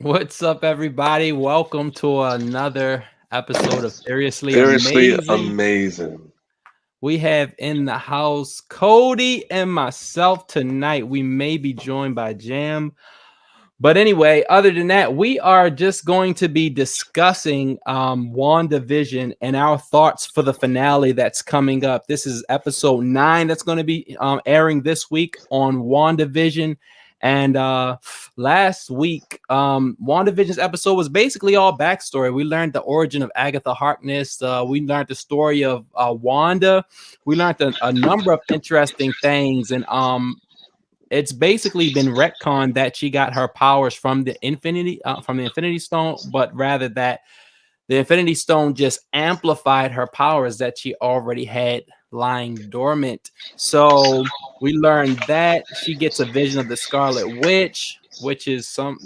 What's up, everybody? Welcome to another episode of Seriously Seriously Amazing. amazing. We have in the house Cody and myself tonight. We may be joined by Jam. But anyway, other than that, we are just going to be discussing Wandavision and our thoughts for the finale that's coming up. This is episode 9 that's going to be airing this week on Wandavision. And last week, WandaVision's episode was basically all backstory. We learned the origin of Agatha Harkness. We learned the story of Wanda. We learned a number of interesting things. And it's basically been retconned that she got her powers from the Infinity Stone, but rather that the Infinity Stone just amplified her powers that she already had lying dormant. So we learned that she gets a vision of the Scarlet Witch, which is some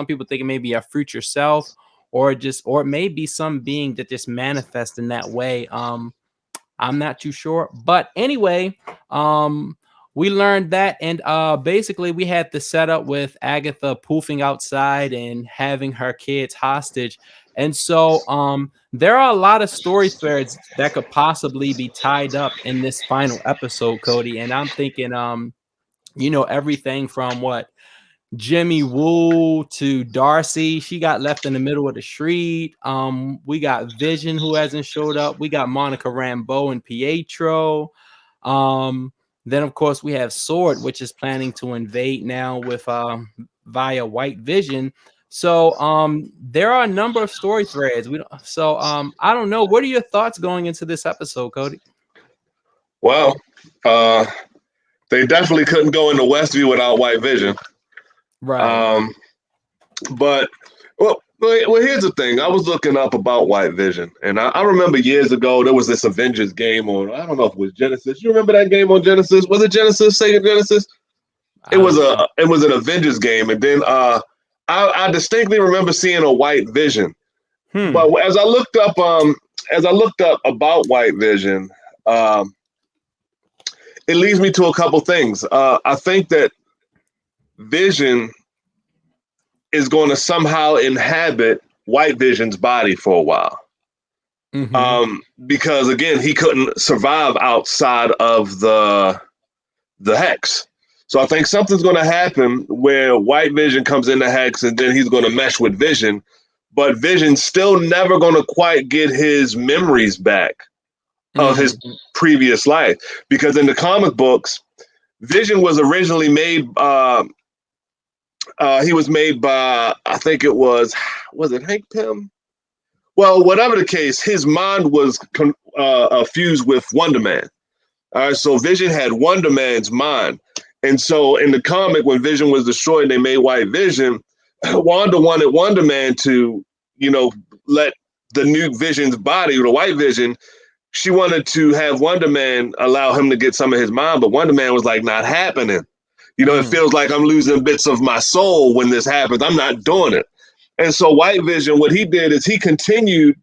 people think it may be a future self, or it may be some being that just manifests in that way. I'm not too sure, but anyway, we learned that, and basically we had the setup with Agatha poofing outside and having her kids hostage. And so there are a lot of story threads that could possibly be tied up in this final episode, Cody. And I'm thinking everything from what Jimmy Woo to Darcy. She got left in the middle of the street. We got Vision, who hasn't showed up. We got Monica Rambeau and Pietro. Then of course we have Sword, which is planning to invade now with via White Vision. So there are a number of story threads. I don't know. What are your thoughts going into this episode, Cody? Well, they definitely couldn't go into Westview without White Vision. Right. But here's the thing. I was looking up about White Vision, and I remember years ago there was this Avengers game on. I don't know if it was Genesis. You remember that game on Genesis? Was it Genesis? Sega Genesis? It was an Avengers game, and then I distinctly remember seeing a White Vision. But as I looked up about White Vision, it leads me to a couple things. I think that Vision is going to somehow inhabit White Vision's body for a while. Because again, he couldn't survive outside of the Hex. So I think something's going to happen where White Vision comes in the Hex and then he's going to mesh with Vision, but Vision's still never going to quite get his memories back of his previous life. Because in the comic books, Vision was originally made he was made by, I think it was it Hank Pym? Well, whatever the case, his mind was fused with Wonder Man. All right, so Vision had Wonder Man's mind. And so in the comic, when Vision was destroyed and they made White Vision, Wanda wanted Wonder Man to, let the new Vision's body, the White Vision, she wanted to have Wonder Man allow him to get some of his mind, but Wonder Man was like, not happening. It feels like I'm losing bits of my soul when this happens. I'm not doing it. And so White Vision, what he did is he continued,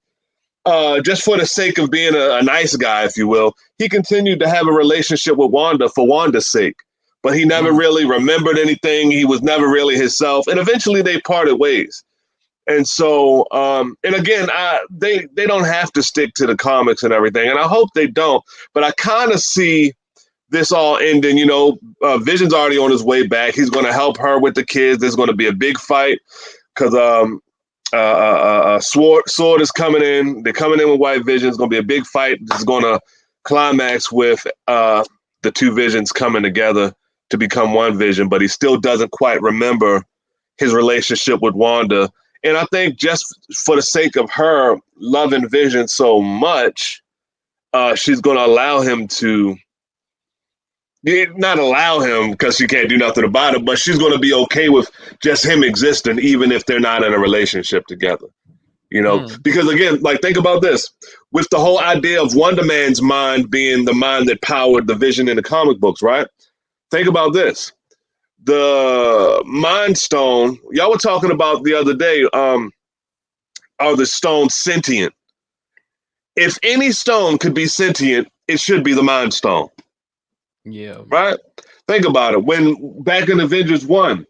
just for the sake of being a nice guy, if you will, he continued to have a relationship with Wanda for Wanda's sake. But he never really remembered anything. He was never really himself. And eventually they parted ways. And so, and again, they don't have to stick to the comics and everything. And I hope they don't. But I kind of see this all ending, Vision's already on his way back. He's going to help her with the kids. There's going to be a big fight because Sword is coming in. They're coming in with White Vision. It's going to be a big fight. It's going to climax with the two Visions coming together to become one Vision, but he still doesn't quite remember his relationship with Wanda. And I think just for the sake of her loving Vision so much, she's going to allow him to, not allow him because she can't do nothing about it, but she's going to be okay with just him existing, even if they're not in a relationship together. Because again, like, think about this, with the whole idea of Wonder Man's mind being the mind that powered the Vision in the comic books, right? Think about this. The Mind Stone, y'all were talking about the other day, are the stones sentient? If any stone could be sentient, it should be the Mind Stone. Yeah. right? Think about it. When back in Avengers 1,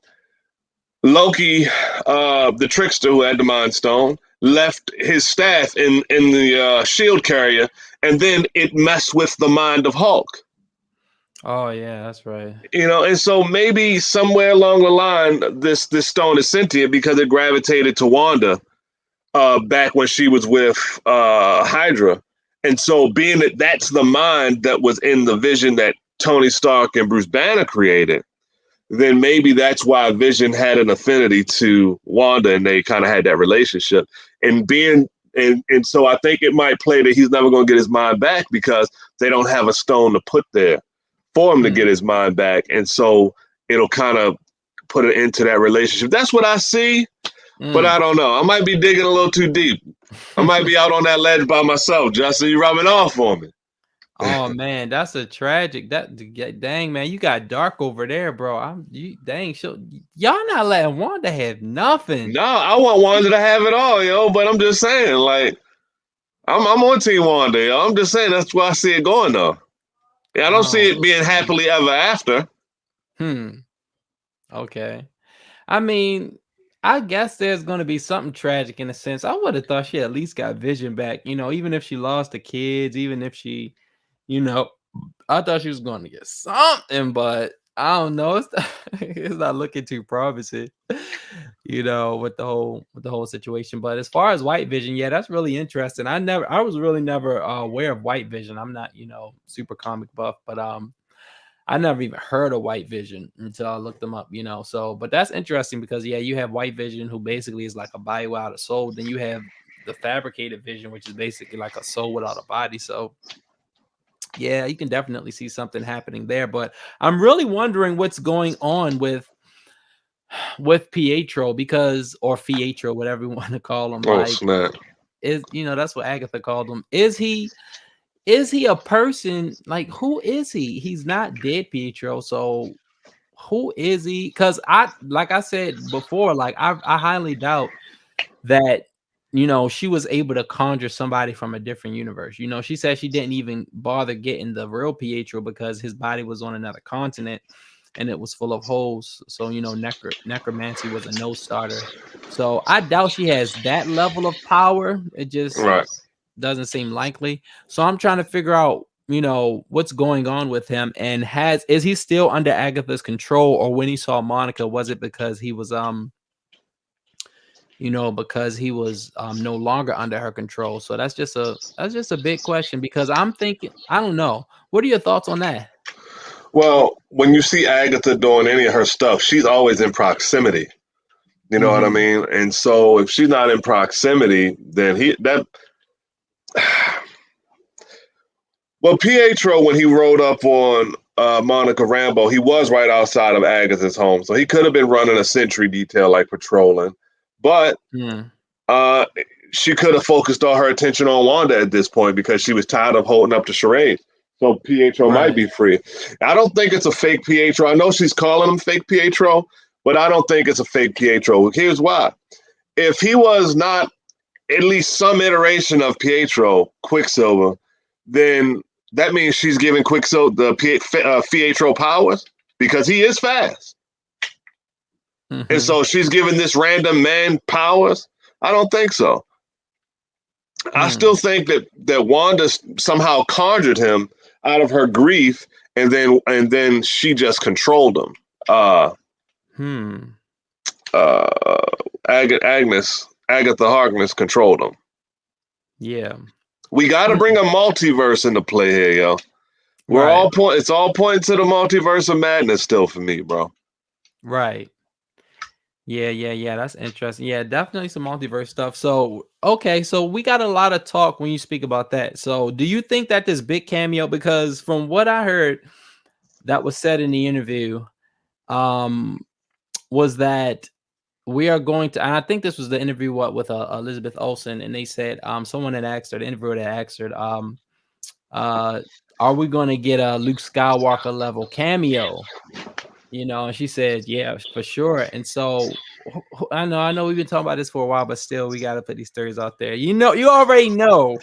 Loki, the trickster who had the Mind Stone, left his staff in the shield carrier, and then it messed with the mind of Hulk. Oh yeah, that's right. And so maybe somewhere along the line, this stone is sentient because it gravitated to Wanda back when she was with Hydra, and so being that that's the mind that was in the Vision that Tony Stark and Bruce Banner created, then maybe that's why Vision had an affinity to Wanda and they kind of had that relationship. And so I think it might play that he's never going to get his mind back because they don't have a stone to put there for him to get his mind back. And so it'll kind of put it into that relationship. That's what I see, but I don't know. I might be digging a little too deep. I might be out on that ledge by myself. Justin, you rubbing off for me. Oh man, that's a tragic. Dang man, you got dark over there, bro. Dang. Y'all not letting Wanda have nothing. No, I want Wanda to have it all, but I'm just saying, like, I'm on Team Wanda, yo. I'm just saying that's why I see it going though. Yeah, I don't see Oh, it being happily ever after. okay. I mean, I guess there's going to be something tragic in a sense. I would have thought she at least got Vision back, even if she lost the kids, even if she, you know, I thought she was going to get something, but I don't know. It's not looking too promising, with the whole situation. But as far as White Vision, yeah, that's really interesting. I was really never aware of White Vision. I'm not, super comic buff, but I never even heard of White Vision until I looked them up, So, but that's interesting because yeah, you have White Vision who basically is like a body without a soul. Then you have the fabricated Vision, which is basically like a soul without a body. So yeah, you can definitely see something happening there. But I'm really wondering what's going on with Pietro or Fietro, whatever you want to call him. Oh Like, snap! that's what Agatha called him. Is he a person? Like, who is he? He's not dead, Pietro. So who is he? Because like I said before, like I highly doubt that she was able to conjure somebody from a different universe. She said she didn't even bother getting the real Pietro because his body was on another continent and it was full of holes. So necromancy was a no starter. So I doubt she has that level of power. It just Right. doesn't seem likely. So I'm trying to figure out, what's going on with him and is he still under Agatha's control, or when he saw Monica, was it because he was no longer under her control? So that's just a big question because I'm thinking, I don't know. What are your thoughts on that? Well, when you see Agatha doing any of her stuff, she's always in proximity. You know what I Mm-hmm. mean? And so if she's not in proximity, then well, Pietro, when he rode up on Monica Rambeau, he was right outside of Agatha's home. So he could have been running a sentry detail, like patrolling. But Mm. uh, she could have focused all her attention on Wanda at this point because she was tired of holding up the charade. So Pietro might Right. be free. I don't think it's a fake Pietro. I know she's calling him fake Pietro, but I don't think it's a fake Pietro. Here's why. If he was not at least some iteration of Pietro, Quicksilver, then that means she's giving Quicksilver the Pietro powers because he is fast. And Mm-hmm. so she's giving this random man powers. I don't think so. I Hmm. still think that Wanda somehow conjured him out of her grief, and then she just controlled him. Uh, Hmm. uh, Agatha Harkness controlled him. Yeah. We got to bring Hmm. a multiverse into play here, yo. Right. It's all pointing to the multiverse of madness still for me, bro. Right. Yeah, yeah, yeah. That's interesting. Yeah, definitely some multiverse stuff. So, okay, so we got a lot of talk when you speak about that. So, do you think that this big cameo, because from what I heard that was said in the interview, um, was that we are going to, and I think this was the interview with Elizabeth Olsen, and they said someone had asked her, the interviewer had asked her, uh, are we going to get a Luke Skywalker level cameo? And she said, yeah, for sure. And so I know we've been talking about this for a while, but still we got to put these theories out there. You already know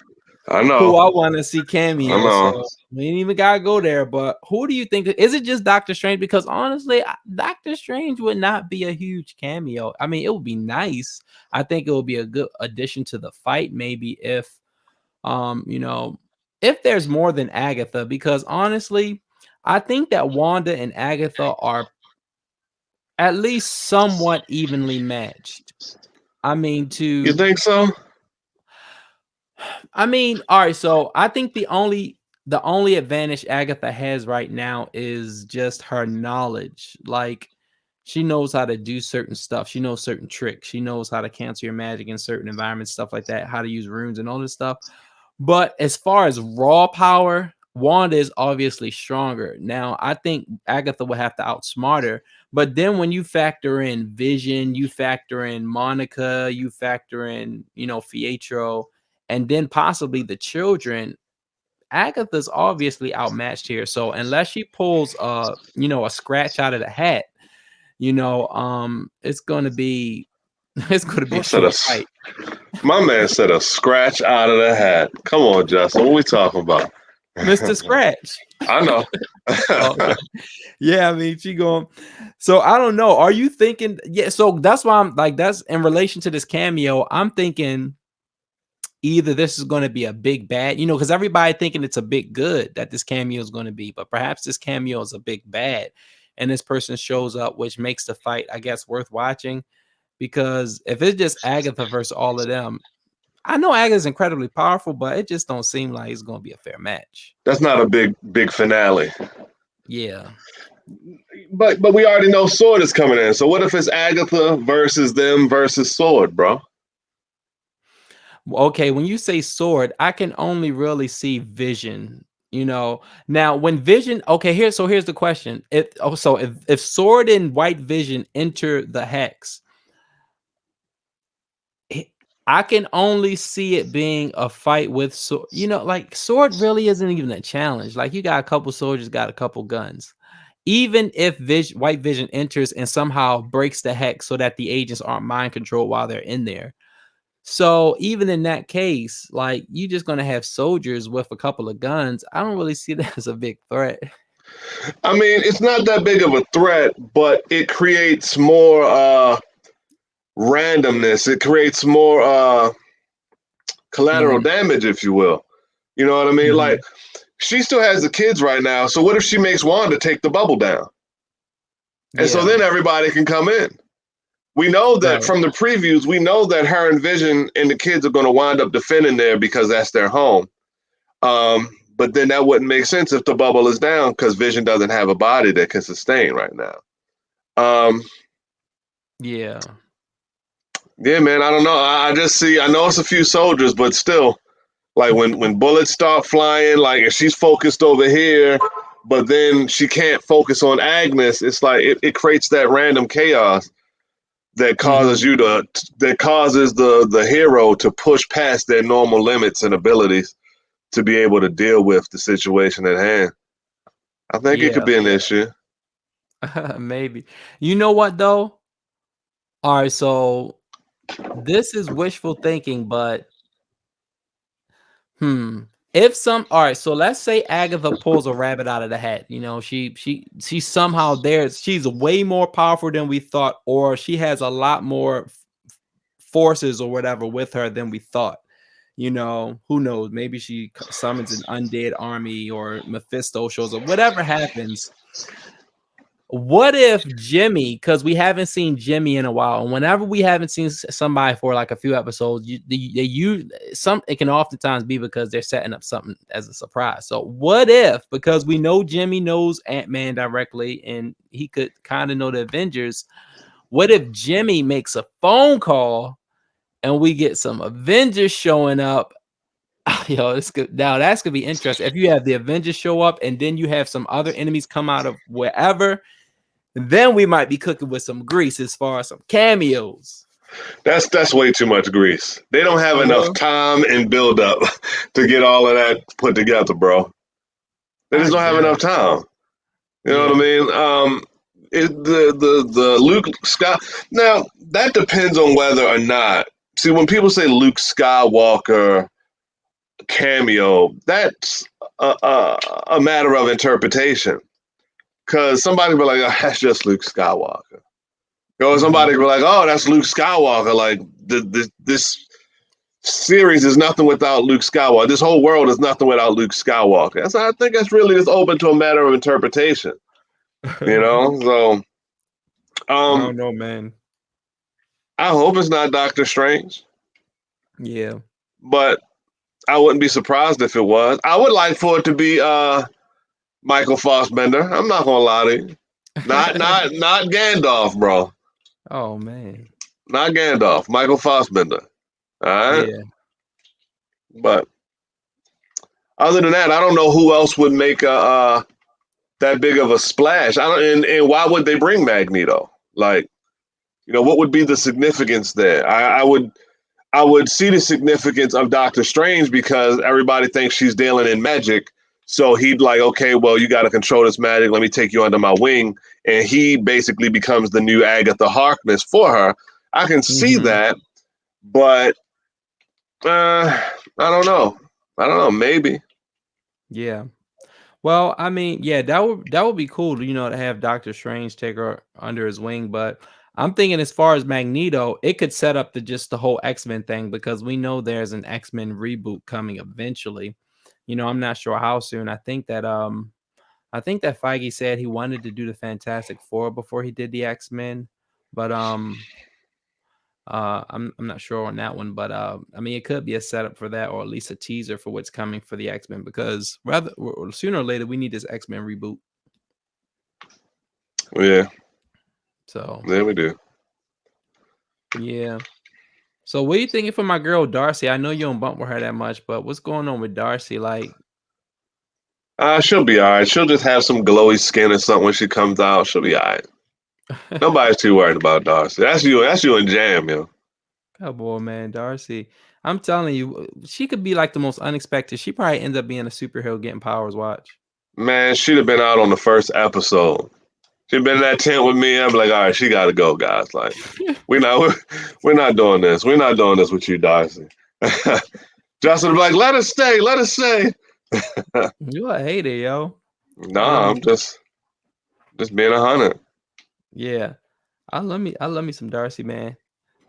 I who know. I want to see I cameo. know. So we ain't even gotta go there. But who do you think? Is it just Doctor Strange? Because honestly, Doctor Strange would not be a huge cameo. I mean, it would be nice. I think it would be a good addition to the fight. Maybe if you know, if there's more than Agatha, because honestly, I think that Wanda and Agatha are at least somewhat evenly matched. I mean, You think so? all right, so I think the only advantage Agatha has right now is just her knowledge. Like she knows how to do certain stuff. She knows certain tricks. She knows how to cancel your magic in certain environments, stuff like that, how to use runes and all this stuff. But as far as raw power, Wanda is obviously stronger. Now, I think Agatha would have to outsmart her. But then when you factor in Vision, you factor in Monica, you factor in, Pietro, and then possibly the children, Agatha's obviously outmatched here. So unless she pulls a scratch out of the hat, it's gonna be it's gonna be I a said a, short fight. my man said a scratch out of the hat. Come on, Justin. What we talking about? Mr. Scratch. I know. Okay. Yeah, I mean, she going. So I don't know. Are you thinking? Yeah. So that's why I'm like, that's in relation to this cameo. I'm thinking either this is going to be a big bad, because everybody thinking it's a big good that this cameo is going to be, but perhaps this cameo is a big bad, and this person shows up, which makes the fight, I guess, worth watching. Because if it's just Agatha versus all of them, I know Agatha's incredibly powerful, but it just don't seem like it's going to be a fair match. That's not a big finale. Yeah. But we already know Sword is coming in. So what if it's Agatha versus them versus Sword, bro? Okay, when you say sword, I can only really see Vision. Now when Vision, okay, here's the question. If Sword and White Vision enter the hex, it- I can only see it being a fight with Sword. Like Sword really isn't even a challenge. Like you got a couple soldiers, got a couple guns. Even if White Vision enters and somehow breaks the hex so that the agents aren't mind controlled while they're in there. So even in that case, like you just gonna have soldiers with a couple of guns. I don't really see that as a big threat. I mean, it's not that big of a threat, but it creates more randomness. It creates more collateral Mhm, damage, if you will. You know what I mean? Like mhm. she still has the kids right now. So what if she makes Wanda take the bubble down? And so Yeah, then everybody can come in. We know that right. from the previews, we know that her and Vision and the kids are going to wind up defending there because that's their home. But then that wouldn't make sense if the bubble is down because Vision doesn't have a body that can sustain right now. Um, Yeah. yeah, man, I don't know. I just see. I know it's a few soldiers, but still, like when bullets start flying, like if she's focused over here, but then she can't focus on Agnes, it's like it creates that random chaos that causes Mhm. you to that causes the hero to push past their normal limits and abilities to be able to deal with the situation at hand. I think it could Yeah. be an issue. Maybe. You know what though? All right, so this is wishful thinking, but Hmm. If some all right, so let's say Agatha pulls a rabbit out of the hat. She somehow she's way more powerful than we thought, or she has a lot more forces or whatever with her than we thought. Who knows? Maybe she summons an undead army or Mephisto shows up. Whatever happens, what if Jimmy, because we haven't seen Jimmy in a while, and whenever we haven't seen somebody for like a few episodes, they use some. It can oftentimes be because they're setting up something as a surprise. So what if, because we know Jimmy knows Ant-Man directly, and he could kind of know the Avengers. What if Jimmy makes a phone call and we get some Avengers showing up? Yo, this could now that's gonna be interesting. If you have the Avengers show up and then you have some other enemies come out of wherever, then we might be cooking with some grease as far as some cameos. That's way too much grease. They don't have For enough real? time and build up to get all of that put together, bro. They just I don't have guess. enough time. You know what I Yeah. mean? The Luke Scott. Now that depends on whether or not. See, when people say Luke Skywalker, cameo, that's a matter of interpretation. Because somebody will be like, oh, that's just Luke Skywalker. Or somebody will be like, oh, that's Luke Skywalker. Like, this series is nothing without Luke Skywalker. This whole world is nothing without Luke Skywalker. I think that's really just open to a matter of interpretation. You know? So, I don't know, man. I hope it's not Doctor Strange. Yeah. But I wouldn't be surprised if it was. I would like for it to be Michael Fassbender. I'm not gonna lie to you. Not Gandalf, bro. Oh man. Not Gandalf. Michael Fassbender. All right. Yeah. But other than that, I don't know who else would make that big of a splash. I don't. And why would they bring Magneto? Like, what would be the significance there? I would see the significance of Doctor Strange because everybody thinks she's dealing in magic. So he'd like, okay, well, you got to control this magic. Let me take you under my wing. And he basically becomes the new Agatha Harkness for her. I can see that, but I don't know. Maybe. Yeah. Well, I mean, yeah, that would be cool, to have Doctor Strange take her under his wing. But I'm thinking as far as Magneto, it could set up the whole X-Men thing because we know there's an X-Men reboot coming eventually. I'm not sure how soon. I think that Feige said he wanted to do the Fantastic Four before he did the X-Men, but I'm not sure on that one, but I mean, it could be a setup for that, or at least a teaser for what's coming for the X-Men, because rather sooner or later we need this X-Men reboot. Yeah. So yeah, we do. Yeah. So what are you thinking for my girl Darcy? I know you don't bump with her that much, but what's going on with Darcy? Like, She'll be all right. She'll just have some glowy skin or something when she comes out. She'll be all right. Nobody's too worried about Darcy. That's you and Jam, yo. come on, man, Darcy. I'm telling you, she could be like the most unexpected. She probably ends up being a superhero getting powers. Watch. Man, she'd have been out on the first episode. She'd been in that tent with me. I'm like, all right, she got to go, guys. Like, we're not doing this. We're not doing this with you, Darcy. Justin would be like, let us stay. Let us stay. You a hater, yo. Nah, I'm just being 100. Yeah. I love me some Darcy, man.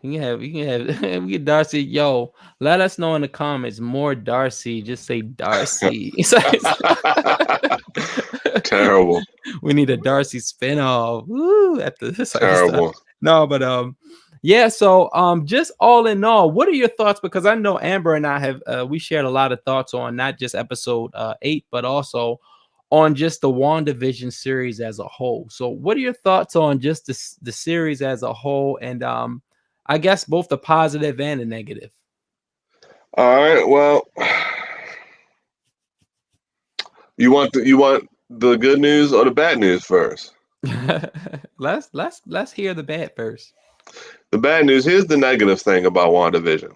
You can have we get Darcy. Yo, let us know in the comments more Darcy. Just say Darcy. Terrible. We need a Darcy spinoff. Woo, after this Terrible. No, but yeah, so just all in all, what are your thoughts? Because I know Amber and I have we shared a lot of thoughts on not just episode 8, but also on just the WandaVision series as a whole. So what are your thoughts on just the series as a whole, and I guess both the positive and the negative? All right. Well, you want the good news or the bad news first? let's hear the bad first. The bad news, here's the negative thing about WandaVision.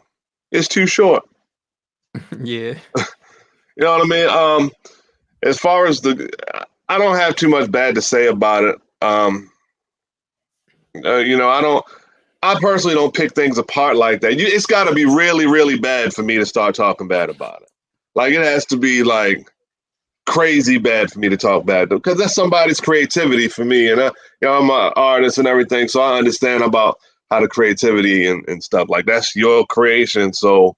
It's too short. Yeah. You know what I mean? As far as I don't have too much bad to say about it. I personally don't pick things apart like that. It's got to be really, really bad for me to start talking bad about it. Like, it has to be like crazy bad for me to talk bad, because that's somebody's creativity for me. And I'm an artist and everything, so I understand about how the creativity and stuff, like, that's your creation. So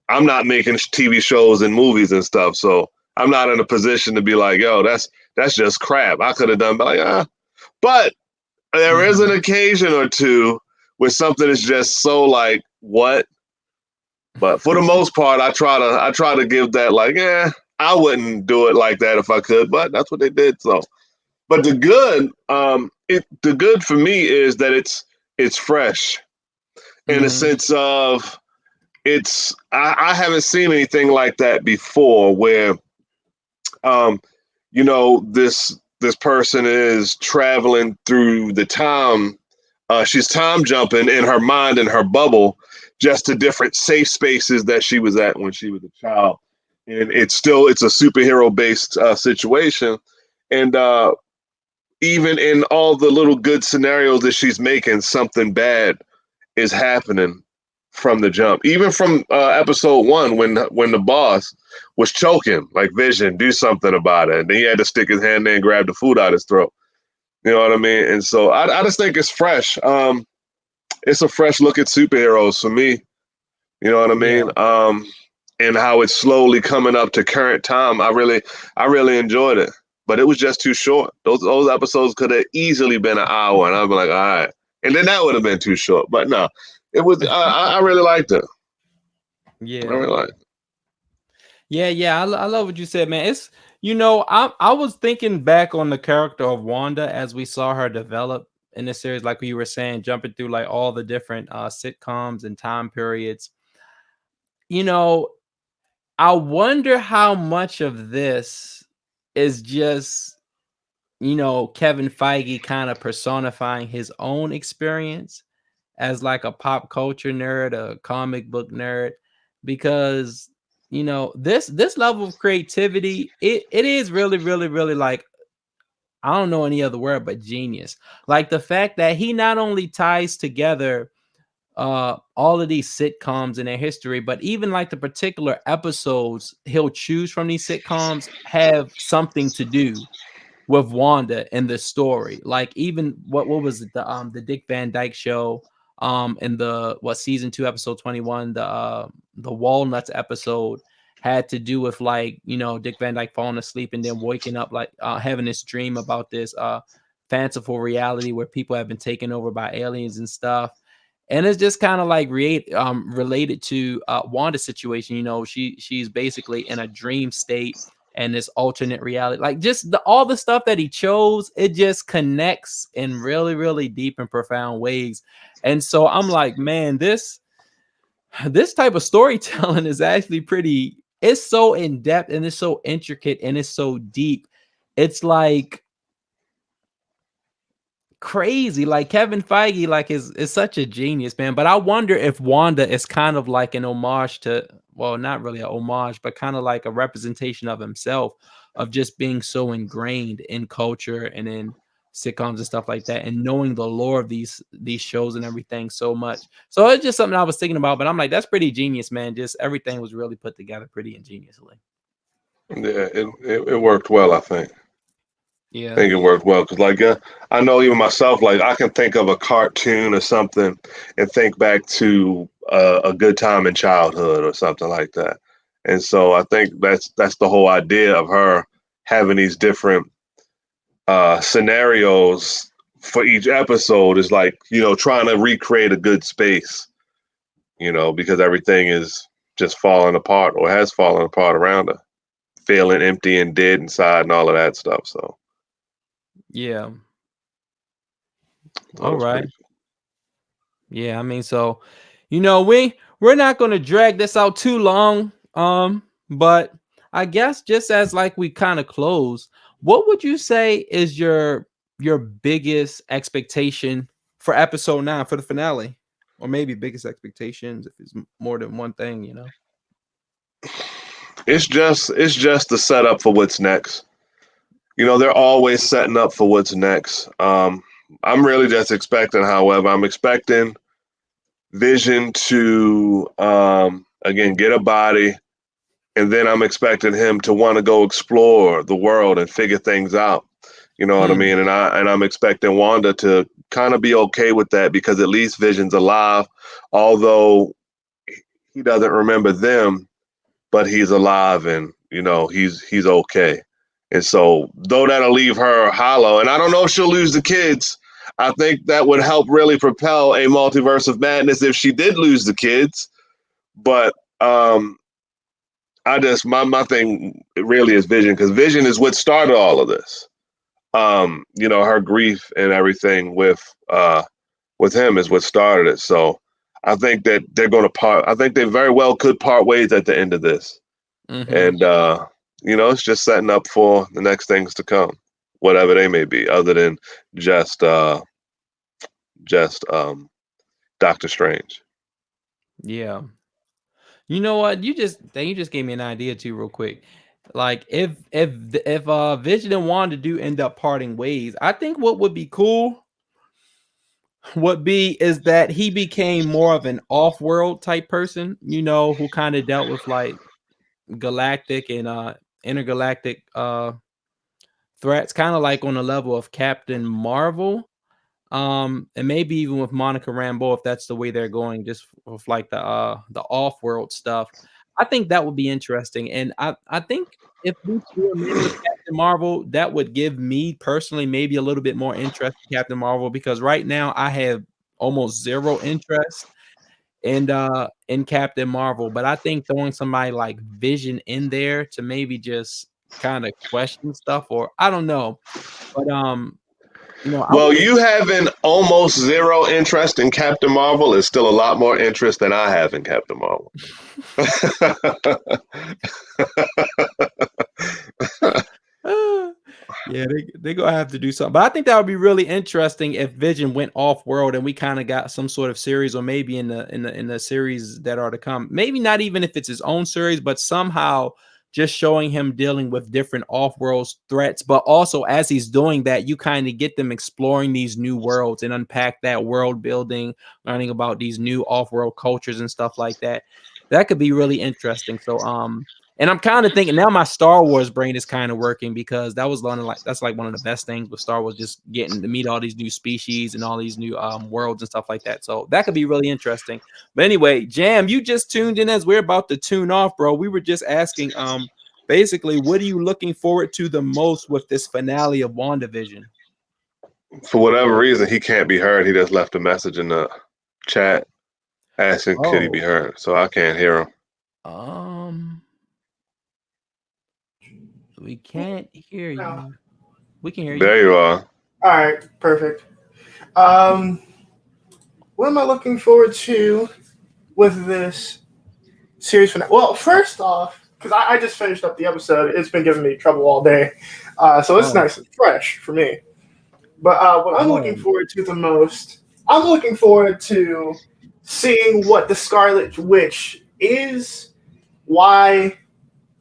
I'm not making TV shows and movies and stuff, so I'm not in a position to be like, yo, that's just crap. I could have done, but like, but there is an occasion or two where something is just so like, what? But for the most part, I try to give that like, I wouldn't do it like that if I could, but that's what they did. So, but the good, the good for me is that it's fresh in the sense of I haven't seen anything like that before, where this person is traveling through the time. She's time jumping in her mind, in her bubble, just to different safe spaces that she was at when she was a child. And it's a superhero based situation. And even in all the little good scenarios that she's making, something bad is happening. from the jump. Even from episode one, when the boss was choking, like Vision, do something about it, and then he had to stick his hand there and grab the food out his throat. You know what I mean? And so I just think it's fresh. It's a fresh look at superheroes for me. You know what I Yeah. mean? And how it's slowly coming up to current time. I really enjoyed it, but it was just too short. Those episodes could have easily been an hour, and I'd be like, all right, and then that would have been too short. But no, it was. I really liked it. I Yeah. really liked it. Yeah. I love what you said, man. It's I was thinking back on the character of Wanda as we saw her develop in the series, like you were saying, jumping through like all the different sitcoms and time periods. You know, I wonder how much of this is just Kevin Feige kind of personifying his own experience as like a pop culture nerd, a comic book nerd, because this level of creativity, it is really, really, really like I don't know any other word but genius. Like the fact that he not only ties together all of these sitcoms in their history, but even like the particular episodes he'll choose from these sitcoms have something to do with Wanda and the story. Like even what was it, the Dick Van Dyke Show, in the what season 2 episode 21, the Walnuts episode had to do with like Dick Van Dyke falling asleep and then waking up, like having this dream about this fanciful reality where people have been taken over by aliens and stuff. And it's just kind of like related to Wanda's situation. She's basically in a dream state and this alternate reality, like just all the stuff that he chose, it just connects in really, really deep and profound ways. And so I'm like, man, this type of storytelling is actually pretty, it's so in depth and it's so intricate and it's so deep. It's like crazy. Like Kevin Feige, like is such a genius, man. But I wonder if Wanda is kind of like an homage to, well, not really a homage, but kind of like a representation of himself, of just being so ingrained in culture and in sitcoms and stuff like that, and knowing the lore of these shows and everything so much. So it's just something I was thinking about. But I'm like, that's pretty genius, man. Just everything was really put together pretty ingeniously. Yeah, it worked well. I think. Yeah. Think it worked well because, like, I know even myself, like, I can think of a cartoon or something and think back to a good time in childhood or something like that. And so I think that's the whole idea of her having these different scenarios for each episode is like, trying to recreate a good space, because everything is just falling apart or has fallen apart around her, feeling empty and dead inside and all of that stuff. So Yeah. I thought it All was right. pretty Yeah, I mean, so we're not going to drag this out too long. But I guess just as like we kind of close, what would you say is your biggest expectation for episode 9, for the finale? Or maybe biggest expectations if it's more than one thing. it's just the setup for what's next. They're always setting up for what's next. I'm really just expecting, however, I'm expecting Vision to again get a body, and then I'm expecting him to want to go explore the world and figure things out. You know what I Hmm. mean? And I'm expecting Wanda to kind of be okay with that because at least Vision's alive, although he doesn't remember them, but he's alive and he's okay. And so though that'll leave her hollow, and I don't know if she'll lose the kids. I think that would help really propel a multiverse of madness if she did lose the kids. But I just my thing really is Vision because Vision is what started all of this. Her grief and everything with him is what started it. So I think that they're going to part. I think they very well could part ways at the end of this. Hmm. And it's just setting up for the next things to come, whatever they may be, other than just just Doctor Strange. Yeah. You know what? You just gave me an idea too, real quick. Like if Vision and Wanda do end up parting ways, I think what would be cool would be is that he became more of an off-world type person, who kind of dealt with like galactic and intergalactic threats, kind of like on the level of Captain Marvel. And maybe even with Monica Rambeau, if that's the way they're going, just with like the off-world stuff. I think that would be interesting. And I think if we see him in with Captain Marvel, that would give me personally maybe a little bit more interest in Captain Marvel, because right now I have almost zero interest in Captain Marvel. But I think throwing somebody like Vision in there to maybe just kind of question stuff, or I don't know. But I Well, would. you having almost zero interest in Captain Marvel is still a lot more interest than I have in Captain Marvel. Yeah, they gonna have to do something. But I think that would be really interesting if Vision went off world and we kind of got some sort of series, or maybe in the series that are to come. Maybe not even if it's his own series, but somehow just showing him dealing with different off-world threats. But also as he's doing that, you kind of get them exploring these new worlds and unpack that world building, learning about these new off-world cultures and stuff like that. That could be really interesting. So and I'm kind of thinking now my Star Wars brain is kind of working, because that was learning, like that's like one of the best things with Star Wars, just getting to meet all these new species and all these new worlds and stuff like that. So that could be really interesting. But anyway, Jam, you just tuned in as we're about to tune off, bro. We were just asking basically, what are you looking forward to the most with this finale of WandaVision? For whatever reason, he can't be heard. He just left a message in the chat asking could he be Oh, heard. So I can't hear him. um, we can't hear No. you. We can hear you. There you are. All right, perfect. What am I looking forward to with this series finale? Well, first off, because I just finished up the episode, it's been giving me trouble all day, so it's Oh. nice and fresh for me. But what I'm looking forward to the most, I'm looking forward to seeing what the Scarlet Witch is, why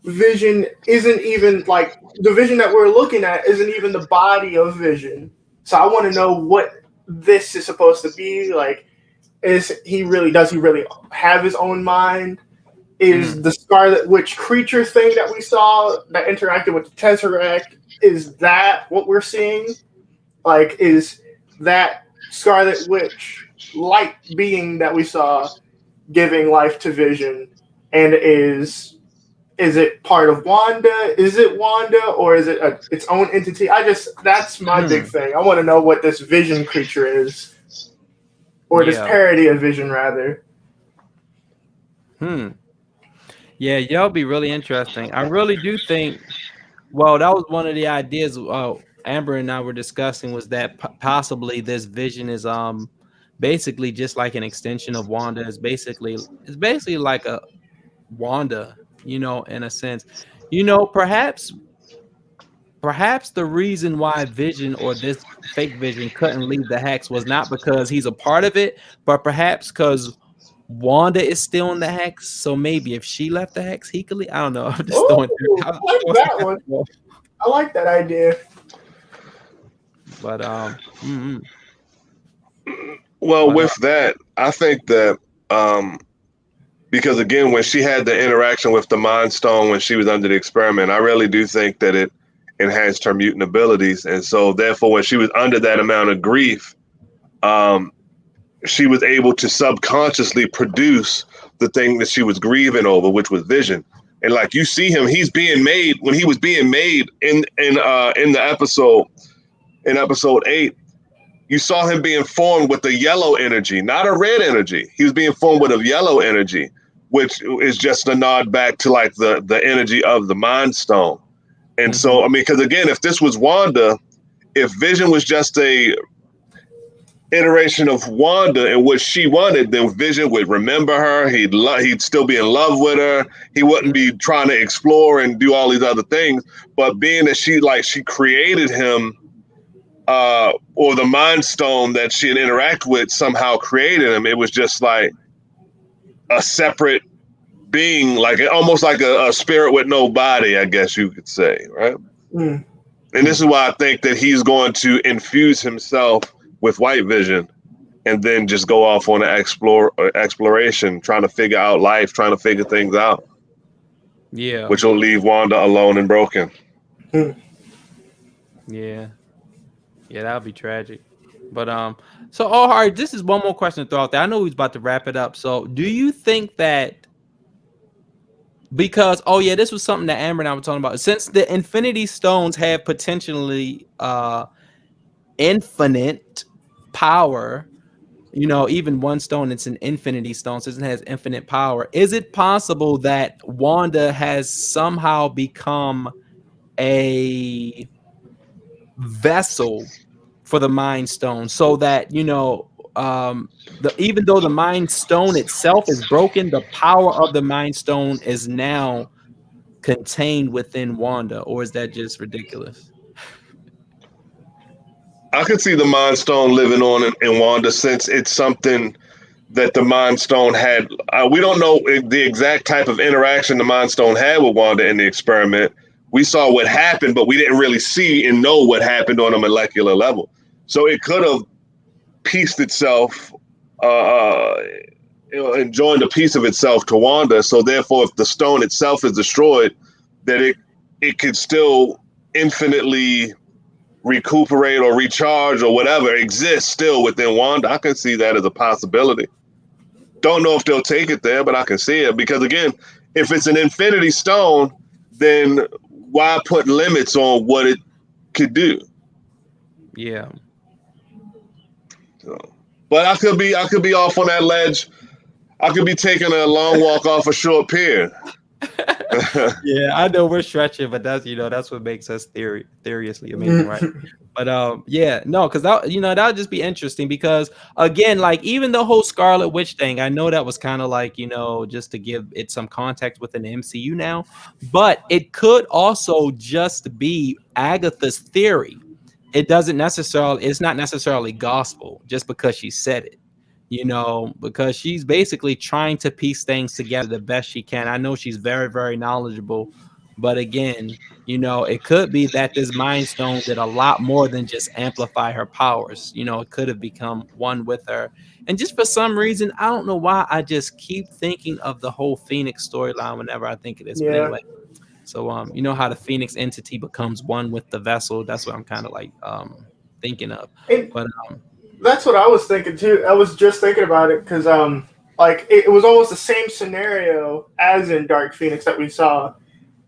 Vision isn't even like the Vision that we're looking at isn't even the body of Vision. So I want to know what this is supposed to be. Like, does he really have his own mind? Is the Scarlet Witch creature thing that we saw that interacted with the Tesseract, is that what we're seeing? Like, is that Scarlet Witch light being that we saw giving life to Vision, and is it part of Wanda? Is it Wanda, or is it its own entity? That's my big thing. I want to know what this Vision creature is, or this parody of Vision, rather. Yeah, that'll be really interesting. I really do think. Well, that was one of the ideas. Amber and I were discussing, was that possibly this Vision is basically just like an extension of Wanda. It's basically like a Wanda, in a sense. Perhaps the reason why Vision, or this fake Vision, couldn't leave the Hex was not because he's a part of it, but perhaps because Wanda is still in the Hex. So maybe if she left the Hex, he could leave. I don't know. I'm just throwing. I like that one. I like that idea. But Well, with that, I think that because again, when she had the interaction with the Mind Stone when she was under the experiment, I really do think that it enhanced her mutant abilities, and so therefore, when she was under that amount of grief, she was able to subconsciously produce the thing that she was grieving over, which was Vision. And like you see him, he's being made when he was being made in the episode, in episode 8. You saw him being formed with a yellow energy, not a red energy. He was being formed with a yellow energy, which is just a nod back to like the energy of the Mind Stone. And so, I mean, because again, if this was Wanda, if Vision was just a iteration of Wanda and what she wanted, then Vision would remember her. He'd still be in love with her. He wouldn't be trying to explore and do all these other things. But being that she created him, or the Mind Stone that she had interacted with somehow created him, it was just like a separate being, like almost like a spirit with no body, I guess you could say, right? And this is why I think that he's going to infuse himself with White Vision and then just go off on an exploration, trying to figure out life, trying to figure things out. Yeah. Which will leave Wanda alone and broken. Yeah. Yeah, that would be tragic. But so all right, this is one more question to throw out there. I know he's about to wrap it up. So do you think that because this was something that Amber and I were talking about. Since the Infinity Stones have potentially infinite power, even one stone, it's an Infinity Stone, so it has infinite power. Is it possible that Wanda has somehow become a vessel for the Mind Stone, so that even though the Mind Stone itself is broken, the power of the Mind Stone is now contained within Wanda? Or is that just ridiculous? I could see the Mind Stone living on in Wanda, since it's something that the Mind Stone had. We don't know the exact type of interaction the Mind Stone had with Wanda in the experiment. We saw what happened, but we didn't really see and know what happened on a molecular level. So it could have pieced itself and joined a piece of itself to Wanda. So therefore, if the stone itself is destroyed, that it could still infinitely recuperate or recharge or whatever exists still within Wanda. I can see that as a possibility. Don't know if they'll take it there, but I can see it, because again, if it's an Infinity Stone, then why put limits on what it could do? Yeah. So, but I could be off on that ledge. I could be taking a long walk off a short pier. Yeah, I know we're stretching, but that's what makes us seriously amazing, right? But no, because that would just be interesting, because again, like, even the whole Scarlet Witch thing, I know that was kind of like, just to give it some context within the MCU now, but it could also just be Agatha's theory. It's not necessarily gospel just because she said it. Because she's basically trying to piece things together the best she can. I know she's very, very knowledgeable, but again, it could be that this Mind Stone did a lot more than just amplify her powers. It could have become one with her. And just for some reason, I don't know why, I just keep thinking of the whole Phoenix storyline whenever I think of this. But anyway, so you know how the Phoenix entity becomes one with the vessel. That's what I'm kind of like thinking of. But that's what I was thinking too. I was just thinking about it because like it was almost the same scenario as in Dark Phoenix that we saw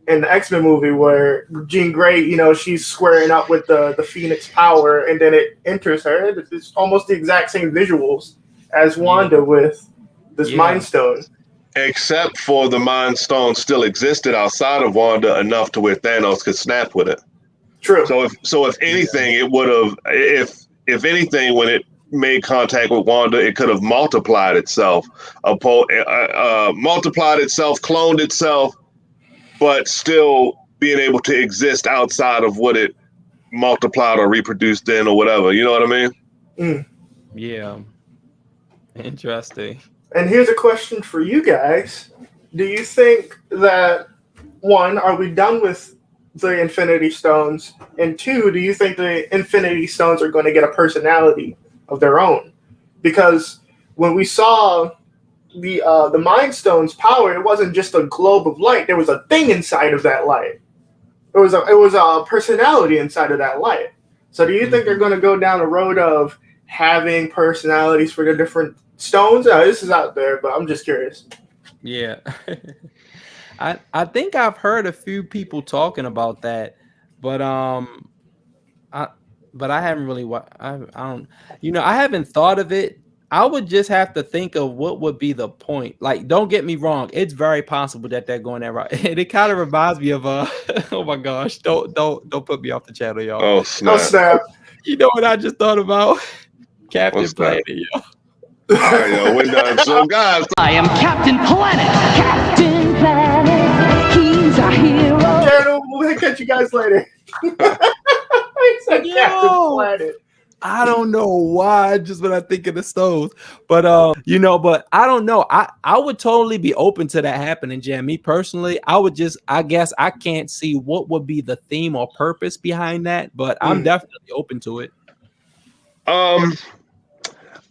in the X-Men movie, where Jean Grey, she's squaring up with the Phoenix power, and then it enters her. It's almost the exact same visuals as Wanda with this Mind Stone. Except for the Mind Stone still existed outside of Wanda enough to where Thanos could snap with it. True. So if anything, it would have, if anything, when it made contact with Wanda, it could have multiplied itself, cloned itself, but still being able to exist outside of what it multiplied or reproduced in, or whatever. You know what I mean? Yeah. Interesting. And here's a question for you guys. Do you think that, one, are we done with the Infinity Stones? And two, do you think the Infinity Stones are going to get a personality of their own? Because when we saw the Mind Stone's power, it wasn't just a globe of light. There was a thing inside of that light. It was a personality inside of that light. So do you think they're going to go down the road of having personalities for the different stones? This is out there, but I'm just curious. Yeah. I think I've heard a few people talking about that, but I haven't really I don't I haven't thought of it. I would just have to think of what would be the point. Like, don't get me wrong, it's very possible that they're going that route. And it kind of reminds me of oh my gosh, don't put me off the channel, y'all. Oh snap. You know what I just thought about? Captain Planet, yo. All right, yo, we're done. So, guys, I am Captain Planet. Captain Planet, he's our hero. Channel, we'll catch you guys later. Captain Planet. I don't know why, just when I think of the stones, but but I don't know. I would totally be open to that happening, Jam. Me personally, I guess I can't see what would be the theme or purpose behind that, but I'm definitely open to it.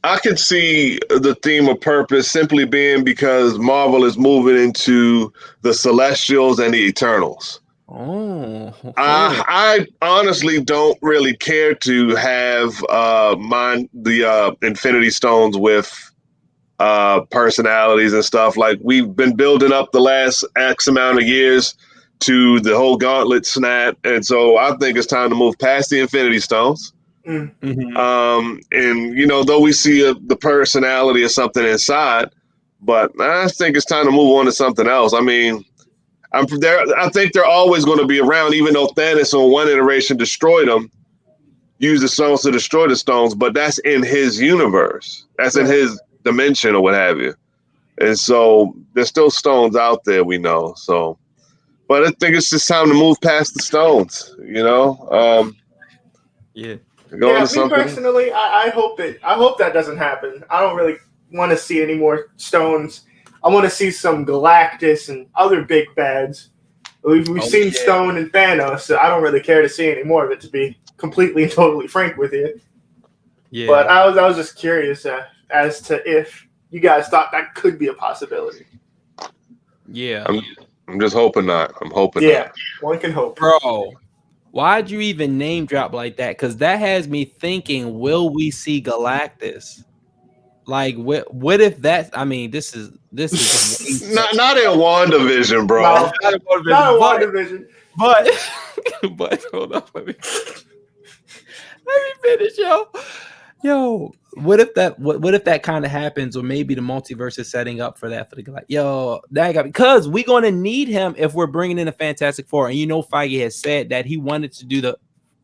I could see the theme of purpose simply being because Marvel is moving into the Celestials and the Eternals. Oh, I honestly don't really care to have the Infinity Stones with personalities and stuff. Like we've been building up the last X amount of years to the whole gauntlet snap, and so I think it's time to move past the Infinity Stones. And though we see the personality of something inside, but I think it's time to move on to something else. I mean, I'm there. I think they're always going to be around, even though Thanos on one iteration destroyed them, used the stones to destroy the stones. But that's in his universe. That's in his dimension or what have you. And so there's still stones out there, we know. So, but I think it's just time to move past the stones. yeah. Go on to Me something. personally, I hope that doesn't happen. I don't really want to see any more stones. I want to see some Galactus and other big bads. We've seen Stone and Thanos, so I don't really care to see any more of it, to be completely and totally frank with you. Yeah. But I was just curious as to if you guys thought that could be a possibility. Yeah. I'm just hoping not. I'm hoping Yeah, not. one can hope. Bro, why'd you even name drop like that? Because that has me thinking, will we see Galactus? Like, what if that's, I mean, this is Not in WandaVision, bro. No, not a WandaVision. But hold on, let me finish, yo. What if that kind of happens, or maybe the multiverse is setting up for that for the because we're going to need him if we're bringing in a Fantastic Four, and Feige has said that he wanted to do the.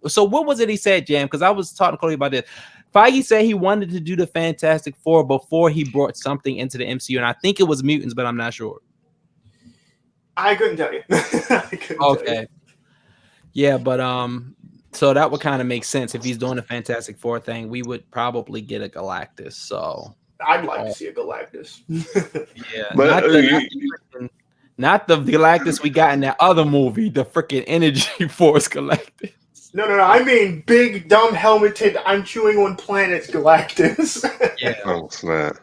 So what was it he said, Jam? Because I was talking to Cody about this. Feige said he wanted to do the Fantastic Four before he brought something into the MCU, and I think it was mutants, but I'm not sure. I couldn't tell you. Okay. Yeah, but so that would kind of make sense if he's doing a Fantastic Four thing. We would probably get a Galactus. So I'd like to see a Galactus. Yeah, but not the Galactus we got in that other movie, the freaking Energy Force Galactus. No. I mean big, dumb, helmeted, I'm chewing on planets Galactus. Yeah. Oh, snap.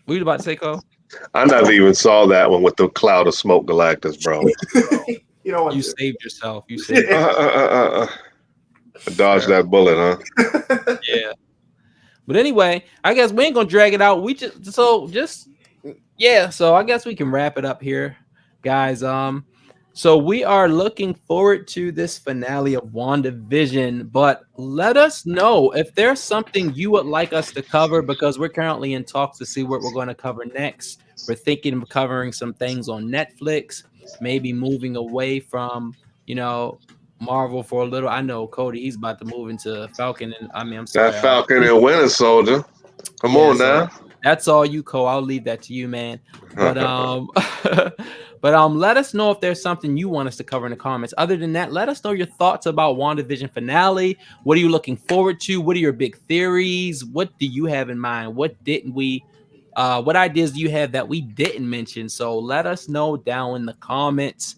What you about to say, Cole? I never even saw that one with the cloud of smoke Galactus, bro. You don't want You to. saved yourself. You saved Dodge that bullet, huh? Yeah. But anyway, I guess we ain't gonna drag it out. So I guess we can wrap it up here, guys. So we are looking forward to this finale of WandaVision, but let us know if there's something you would like us to cover, because we're currently in talks to see what we're going to cover next. We're thinking of covering some things on Netflix, maybe moving away from, Marvel for a little. I know Cody, he's about to move into Falcon, and I'm sorry, That Falcon and Winter Soldier. Come on now. That's all you, Cole. I'll leave that to you, man. But let us know if there's something you want us to cover in the comments. Other than that, let us know your thoughts about WandaVision finale. What are you looking forward to? What are your big theories? What do you have in mind? What ideas do you have that we didn't mention? So let us know down in the comments.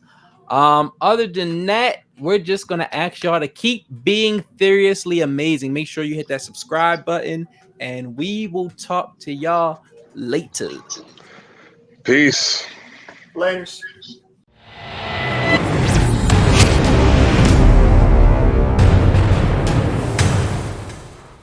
Other than that, we're just gonna ask y'all to keep being seriously amazing. Make sure you hit that subscribe button, and we will talk to y'all later. Peace. Laters.